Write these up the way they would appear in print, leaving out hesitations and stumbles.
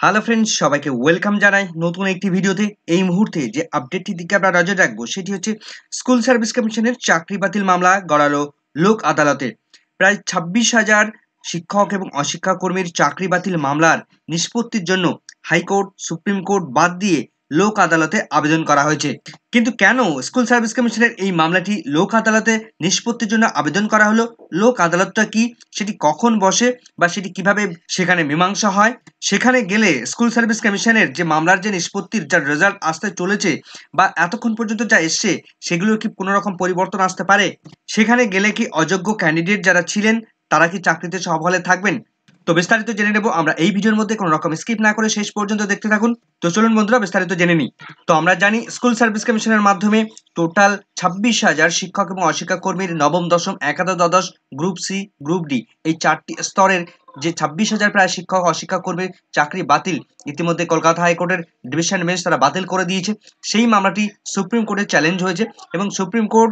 Hello friends, সবাইকে welcome জানাই নতুন একটি ভিডিওতে। এই মুহূর্তে যে আপডেটটি দিকে আমরা নজর রাখবো সেটি হচ্ছে স্কুল সার্ভিস কমিশনের চাকরি বাতিল মামলা গড়ালো লোক আদালতে। প্রায় 26,000 শিক্ষক এবং অশিক্ষা কর্মীর চাকরি বাতিল মামলার নিষ্পত্তির জন্য হাইকোর্ট, সুপ্রিম কোর্ট বাদ দিয়ে লোক আদালতে আবেদন করা হয়েছে। কিন্তু কেন স্কুল সার্ভিস কমিশনের এই মামলাটি লোক আদালতে নিষ্পত্তির জন্য আবেদন করা হলো? লোক আদালতটা কি, সেটি কখন বসে বা সেটি কিভাবে সেখানে মীমাংসা হয়? সেখানে গেলে স্কুল সার্ভিস কমিশনের যে মামলার যে নিষ্পত্তির যা রেজাল্ট আসতে চলেছে বা এতক্ষণ পর্যন্ত যা এসছে সেগুলোর কি কোনো রকম পরিবর্তন আসতে পারে? সেখানে গেলে কি অযোগ্য ক্যান্ডিডেট যারা ছিলেন তারা কি চাকরিতে সবহালে থাকবেন? তো বিস্তারিত জেনে নেব আমরা এই ভিডিওর মধ্যে, কোনো রকম স্কিপ না করে শেষ পর্যন্ত দেখতে থাকুন। তো চলুন বন্ধুরা বিস্তারিত জেনে নিই। তো আমরা জানি স্কুল সার্ভিস কমিশনের মাধ্যমে টোটাল 26,000 শিক্ষক এবং অশিক্ষা কর্মীর নবম, দশম, একাদশ, দ্বাদশ, গ্রুপ সি, গ্রুপ ডি এই চারটি স্তরের যে 26,000 প্রায় শিক্ষক অশিক্ষা কর্মীর চাকরি বাতিল ইতিমধ্যে কলকাতা হাইকোর্টের ডিভিশন বেঞ্চ তারা বাতিল করে দিয়েছে। সেই মামলাটি সুপ্রিম কোর্টে চ্যালেঞ্জ হয়েছে এবং সুপ্রিম কোর্ট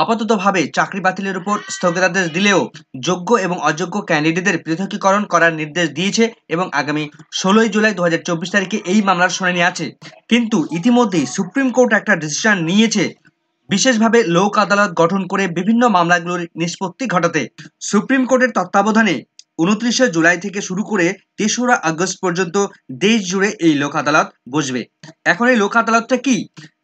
আপাততভাবে চাকরি বাতিলের উপর স্থগিতাদেশ দিলেও যোগ্য এবং অযোগ্য ক্যান্ডিডেটদের পৃথকীকরণ করার নির্দেশ দিয়েছে এবং আগামী 16 জুলাই 2024 তারিখে এই মামলার শুনানি আছে। কিন্তু ইতিমধ্যেই সুপ্রিম কোর্ট একটা ডিসিশন নিয়েছে বিশেষভাবে লোক আদালত গঠন করে বিভিন্ন মামলাগুলোর নিষ্পত্তি ঘটাতে। সুপ্রিম কোর্টের তত্ত্বাবধানে 29 জুলাই থেকে শুরু করে 3রা আগস্ট পর্যন্ত দেশ জুড়ে এই লোক আদালত বসবে। এখন এই লোক আদালতটা কি?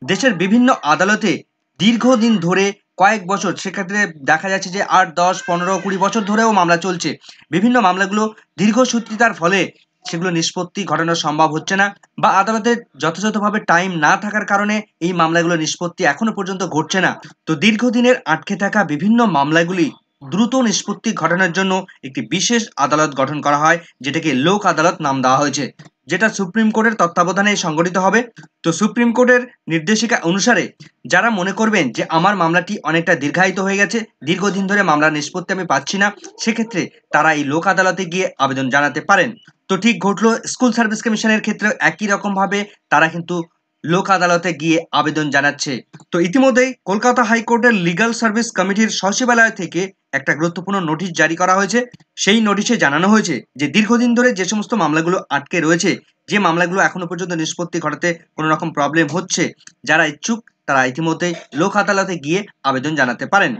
দেশের বিভিন্ন আদালতে দীর্ঘদিন ধরে কয়েক বছর, সেক্ষেত্রে দেখা যাচ্ছে যে 8, 10, 15, 20 বছর ধরেও মামলা চলছে। বিভিন্ন মামলাগুলো দীর্ঘসূত্রিতার ফলে সেগুলো নিষ্পত্তি ঘটানো সম্ভব হচ্ছে না বা আদালতের যথাযথভাবে টাইম না থাকার কারণে এই মামলাগুলো নিষ্পত্তি এখনো পর্যন্ত ঘটছে না। তো দীর্ঘদিনের আটকে থাকা বিভিন্ন মামলাগুলি দ্রুত নিষ্পত্তি ঘটানোর জন্য একটি বিশেষ আদালত গঠন করা হয়, যেটাকে লোক আদালত নাম দেওয়া হয়েছে, যেটা সুপ্রিম কোর্টের তত্ত্বাবধানে সংগঠিত হবে। তো সুপ্রিম কোর্টের নির্দেশিকা অনুসারে যারা মনে করবেন যে আমার মামলাটি অনেকটা দীর্ঘায়িত হয়ে গেছে, দীর্ঘদিন ধরে মামলার নিষ্পত্তি আমি পাচ্ছি না, সেক্ষেত্রে তারা এই লোক আদালতে গিয়ে আবেদন জানাতে পারেন। তো ঠিক ঘটলো স্কুল সার্ভিস কমিশনের ক্ষেত্রে, একই রকম ভাবে তারা কিন্তু লোক আদালতে গিয়ে আবেদন জানাচ্ছে। তো ইতিমধ্যেই কলকাতা হাইকোর্টের লিগ্যাল সার্ভিস কমিটির সচিবালয় থেকে একটা গুরুত্বপূর্ণ নোটিশ জারি করা হয়েছে। সেই নোটিশে জানানো হয়েছে যে দীর্ঘদিন ধরে যে সমস্ত মামলাগুলো আটকে রয়েছে, যে মামলাগুলো এখনো পর্যন্ত নিষ্পত্তি ঘটাতে কোনো রকম প্রবলেম হচ্ছে, যারা ইচ্ছুক তারা ইতিমধ্যেই লোক আদালতে গিয়ে আবেদন জানাতে পারেন।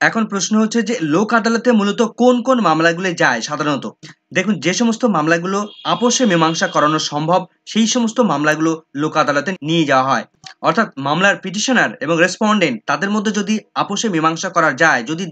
এখন প্রশ্ন হচ্ছে যে লোক আদালতে মূলত কোন কোন মামলাগুলো যায় সাধারণত? দেখুন, যে সমস্ত মামলাগুলো আপোষে মীমাংসা করানো সম্ভব সেই সমস্ত মামলাগুলো লোক আদালতে নিয়ে যাওয়া হয়। অর্থাৎ মামলার পিটিশনার এবং রেসপন্ডেন্ট তাদের মধ্যে যদি আপোষে মীমাংসা করা যায়, যদি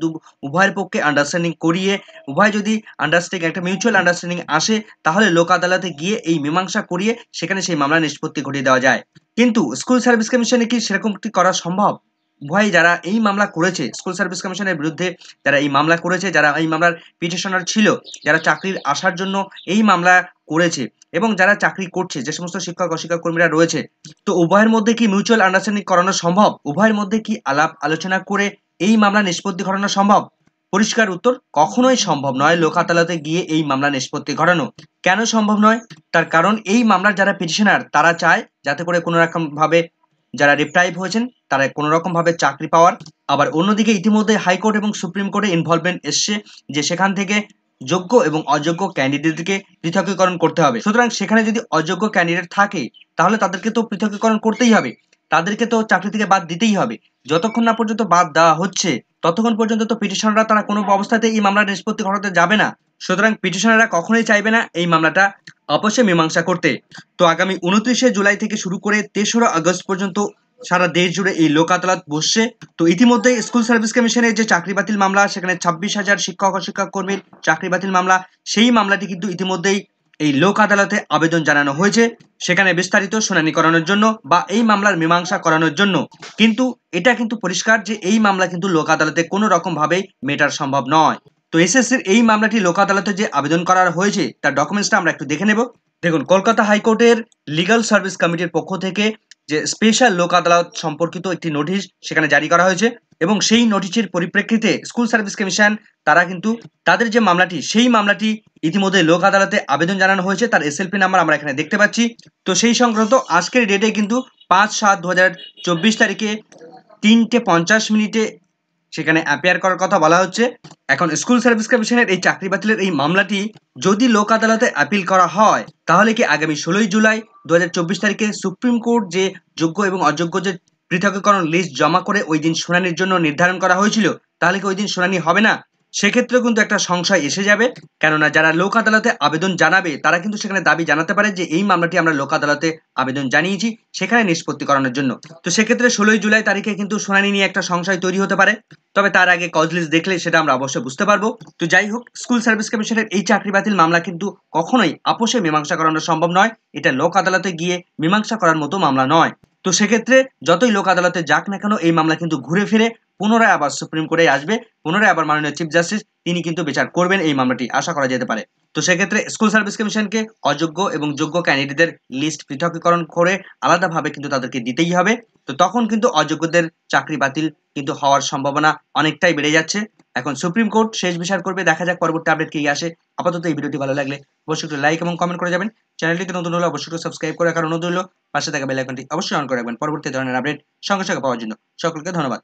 উভয়ের পক্ষে আন্ডারস্ট্যান্ডিং করিয়ে উভয় যদি আন্ডারস্ট্যান্ডিং একটা মিউচুয়াল আন্ডারস্ট্যান্ডিং আসে, তাহলে লোক আদালতে গিয়ে এই মীমাংসা করিয়ে সেখানে সেই মামলা নিষ্পত্তি ঘটিয়ে দেওয়া যায়। কিন্তু স্কুল সার্ভিস কমিশনে কি সেরকমটি করা সম্ভব? উভয় যারা এই মামলা করেছে, স্কুল সার্ভিস কমিশনের বিরুদ্ধে যারা এই মামলা করেছে, যারা এই মামলার পিটিশনার ছিল, যারা চাকরির আসার জন্য এই মামলা করেছে এবং যারা চাকরি করছে, যে সমস্ত শিক্ষক অশিক্ষক কর্মীরা রয়েছে, তো উভয়ের মধ্যে কি মিউচুয়াল আন্ডারস্ট্যান্ডিং করানো সম্ভব? উভয়ের মধ্যে কি আলাপ আলোচনা করে এই মামলা নিষ্পত্তি ঘটানো সম্ভব? পরিষ্কার উত্তর, কখনোই সম্ভব নয় লোক আদালতে গিয়ে এই মামলা নিষ্পত্তি ঘটানো। কেন সম্ভব নয়? তার কারণ এই মামলার যারা পিটিশনার তারা চায় যাতে করে কোনো রকম ভাবে যারা ডিপ্রাইভ হয়েছেন তারা কোনো রকম ভাবে চাকরি পাওয়ার। আবার অন্যদিকে ইতিমধ্যে হাইকোর্ট এবং সুপ্রিম কোর্টে ইনভলভমেন্ট এসছে যে সেখান থেকে যোগ্য এবং অযোগ্য ক্যান্ডিডেটকে পৃথকীকরণ করতে হবে। সুতরাং সেখানে যদি অযোগ্য ক্যান্ডিডেট থাকে তাহলে তাদেরকে তো পৃথকীকরণ করতেই হবে, তাদেরকে তো চাকরি থেকে বাদ দিতেই হবে। যতক্ষণ না পর্যন্ত বাদ দেওয়া হচ্ছে ততক্ষণ পর্যন্ত তো পিটিশনাররা তারা কোনো অবস্থাতে এই মামলার নিষ্পত্তি ঘটাতে যাবে না। সুতরাং পিটিশনাররা কখনোই চাইবে না এই মামলাটা আপোষে মীমাংসা করতে। তো আগামী 29 জুলাই থেকে শুরু করে 3রা আগস্ট পর্যন্ত সারা দেশ জুড়ে এই লোক আদালত বসছে। তো ইতিমধ্যে স্কুল সার্ভিস কমিশনের যে চাকরি বাতিল মামলা, সেখানে 26,000 শিক্ষক অশিক্ষক কর্মীর চাকরি বাতিল মামলা, সেই মামলাটি কিন্তু ইতিমধ্যেই এই লোক আদালতে আবেদন জানানো হয়েছে সেখানে বিস্তারিত শুনানি করানোর জন্য বা এই মামলার মীমাংসা করানোর জন্য। কিন্তু এটা কিন্তু পরিষ্কার যে এই মামলা কিন্তু লোক আদালতে কোনো রকম ভাবে মেটার সম্ভব নয়। তো এসএসসির এই মামলাটি লোক আদালতে যে আবেদন করা হয়েছে তার ডকুমেন্টসটা আমরা একটু দেখে নেব। দেখুন, কলকাতা হাইকোর্টের লিগ্যাল সার্ভিস কমিটির পক্ষ থেকে যে স্পেশাল লোক আদালত সম্পর্কিত একটি নোটিশ সেখানে জারি করা হয়েছে এবং সেই নোটিশের পরিপ্রেক্ষিতে স্কুল সার্ভিস কমিশন তারা কিন্তু তাদের যে মামলাটি সেই মামলাটি ইতিমধ্যে লোক আদালতে আবেদন জানানো হয়েছে, তার এসএলপি নাম্বার আমরা এখানে দেখতে পাচ্ছি। তো সেই সংক্রান্ত আজকের ডেটে কিন্তু 5/7/2024 তারিখে 3:50 সেখানে অ্যাপিয়ার করার কথা বলা হচ্ছে। এখন স্কুল সার্ভিস কমিশনের এই চাকরি বাতিলের এই মামলাটি যদি লোক আদালতে আপিল করা হয়, তাহলে কি আগামী 16ই জুলাই 2024 তারিখে সুপ্রিম কোর্ট যে যোগ্য এবং অযোগ্য যে পৃথকীকরণ লিস্ট জমা করে ওই দিন শুনানির জন্য নির্ধারণ করা হয়েছিল, তাহলে কি ওই দিন শুনানি হবে না? সেক্ষেত্রেও কিন্তু একটা সংশয় এসে যাবে। কেননা যারা লোক আদালতে আবেদন জানাবে তারা কিন্তু সেখানে দাবি জানাতে পারে যে এই মামলাটি আমরা লোক আদালতে আবেদন জানিয়েছি সেখানে নিষ্পত্তি করানোর জন্য। তো সেক্ষেত্রে 16ই জুলাই তারিখে কিন্তু শুনানি নিয়ে একটা সংশয় তৈরি হতে পারে। তবে তার আগে কজ লিস্ট দেখলে সেটা আমরা অবশ্যই বুঝতে পারবো। তো যাই হোক, স্কুল সার্ভিস কমিশনের এই চাকরি বাতিল মামলা কিন্তু কখনোই আপোষে মীমাংসা করানো সম্ভব নয়। এটা লোক আদালতে গিয়ে মীমাংসা করার মতো মামলা নয়। তো সেক্ষেত্রে যতই লোক আদালতে যাক না কেন, এই মামলা কিন্তু ঘুরে ফিরে পুনরায় আবার সুপ্রিম কোর্টে আসবে। পুনরায় আবার মাননীয় চিফ জাস্টিস তিনি কিন্তু বিচার করবেন এই মামলাটি, আশা করা যেতে পারে। তো সেক্ষেত্রে স্কুল সার্ভিস কমিশনকে অযোগ্য এবং যোগ্য ক্যান্ডিডেটদের লিস্ট পৃথকীকরণ করে আলাদাভাবে কিন্তু তাদেরকে দিতেই হবে। তো তখন কিন্তু অযোগ্যদের চাকরি বাতিল কিন্তু হওয়ার সম্ভাবনা অনেকটাই বেড়ে যাচ্ছে। এখন সুপ্রিম কোর্ট শেষ বিচার করবে, দেখা যাক পরবর্তী আপডেট কি আসে। আপাতত এই ভিডিওটি ভালো লাগলে অবশ্যই একটু লাইক এবং কমেন্ট করে যাবেন। চ্যানেলটিতে নতুন হলে অবশ্যই একটু সাবস্ক্রাইব করে রাখার অনুরোধ রইল। পাশে থাকা বেল আইকনটি অবশ্যই অন করে রাখবেন পরবর্তী ধরনের আপডেট সঙ্গে সঙ্গে পাওয়ার জন্য। সকলকে ধন্যবাদ।